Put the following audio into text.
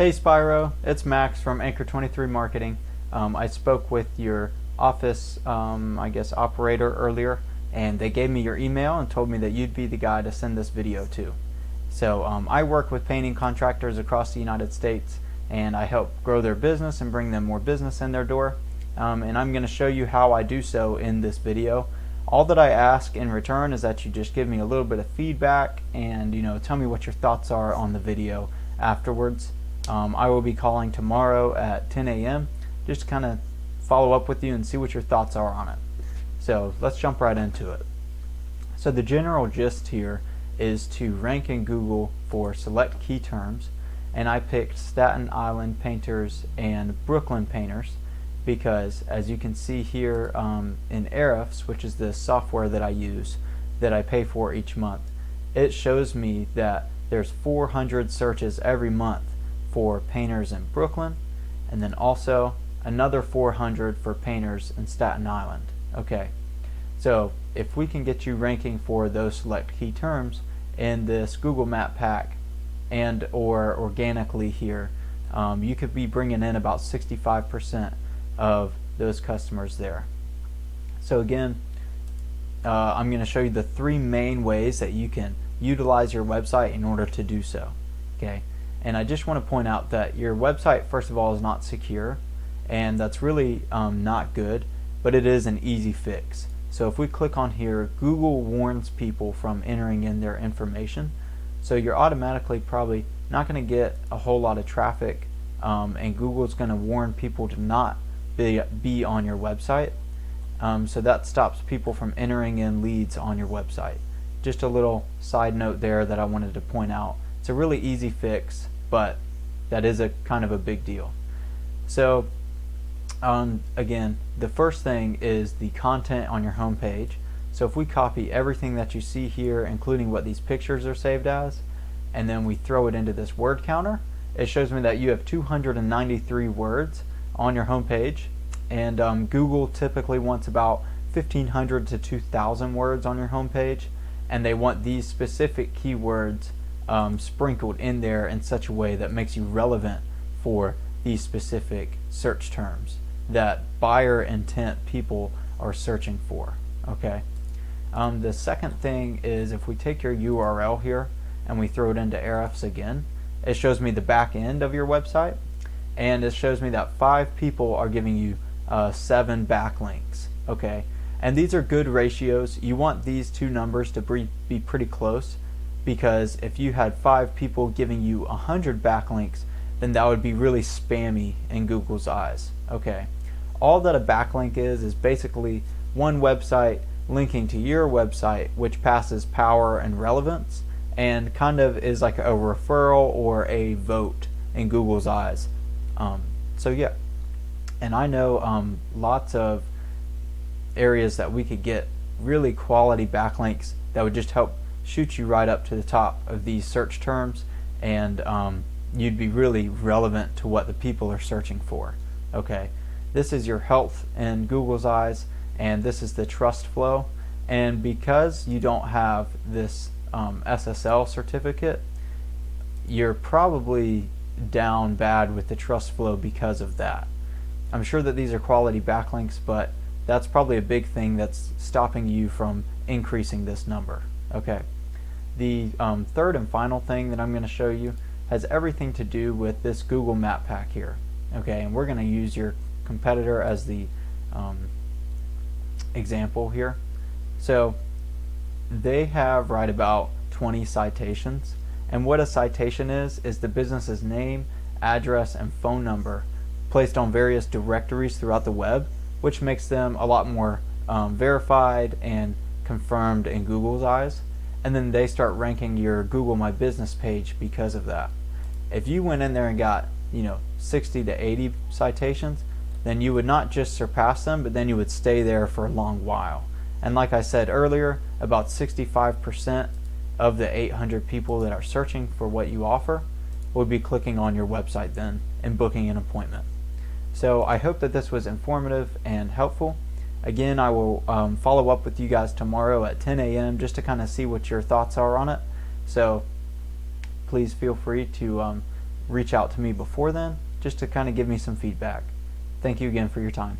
Hey Spiro, it's Max from Anchor 23 Marketing. I spoke with your office, operator earlier, and they gave me your email and told me that you'd be the guy to send this video to. So I work with painting contractors across the United States, and I help grow their business and bring them more business in their door. And I'm going to show you how I do so in this video. All that I ask in return is that you just give me a little bit of feedback and tell me what your thoughts are on the video afterwards. I will be calling tomorrow at 10 a.m. just to kind of follow up with you and see what your thoughts are on it. So let's jump right into it. So the general gist here is to rank in Google for select key terms, and I picked Staten Island painters and Brooklyn painters because, as you can see here in Ahrefs, which is the software that I use that I pay for each month, it shows me that there's 400 searches every month for painters in Brooklyn, and then also another 400 for painters in Staten Island. Okay, so if we can get you ranking for those select key terms in this Google Map pack and or organically here, you could be bringing in about 65% of those customers there. So again, I'm going to show you the three main ways that you can utilize your website in order to do so. Okay, and I just want to point out that your website, first of all, is not secure, and that's really not good, but it is an easy fix. So if we click on here, Google warns people from entering in their information, so you're automatically probably not going to get a whole lot of traffic, and Google's going to warn people to not be on your website. So that stops people from entering in leads on your website. Just a little side note there that I wanted to point out. It's a really easy fix, but that is a kind of a big deal. So again, the first thing is the content on your home page. So if we copy everything that you see here, including what these pictures are saved as, and then we throw it into this word counter, it shows me that you have 293 words on your home page, and Google typically wants about 1,500 to 2,000 words on your home page, and they want these specific keywords sprinkled in there in such a way that makes you relevant for these specific search terms that buyer intent people are searching for. Okay. The second thing is, if we take your URL here and we throw it into Ahrefs again, it shows me the back end of your website, and it shows me that 5 people are giving you 7 backlinks. Okay, and these are good ratios. You want these two numbers to be pretty close, because if you had 5 people giving you 100 backlinks, then that would be really spammy in Google's eyes. Okay, all that a backlink is basically one website linking to your website, which passes power and relevance, and kind of is like a referral or a vote in Google's eyes. So yeah, and I know lots of areas that we could get really quality backlinks that would just help shoot you right up to the top of these search terms, and you'd be really relevant to what the people are searching for. Okay, this is your health in Google's eyes, and this is the trust flow, and because you don't have this SSL certificate, you're probably down bad with the trust flow because of that. I'm sure that these are quality backlinks, but that's probably a big thing that's stopping you from increasing this number. Okay, the third and final thing that I'm going to show you has everything to do with this Google Map pack here. Okay, and we're going to use your competitor as the example here. So they have right about 20 citations, and what a citation is the business's name, address, and phone number placed on various directories throughout the web, which makes them a lot more verified and confirmed in Google's eyes. And then they start ranking your Google My Business page because of that. If you went in there and got 60 to 80 citations, then you would not just surpass them, but then you would stay there for a long while. And like I said earlier, about 65% of the 800 people that are searching for what you offer would be clicking on your website then and booking an appointment. So I hope that this was informative and helpful. Again, I will follow up with you guys tomorrow at 10 a.m. just to kind of see what your thoughts are on it. So please feel free to reach out to me before then just to kind of give me some feedback. Thank you again for your time.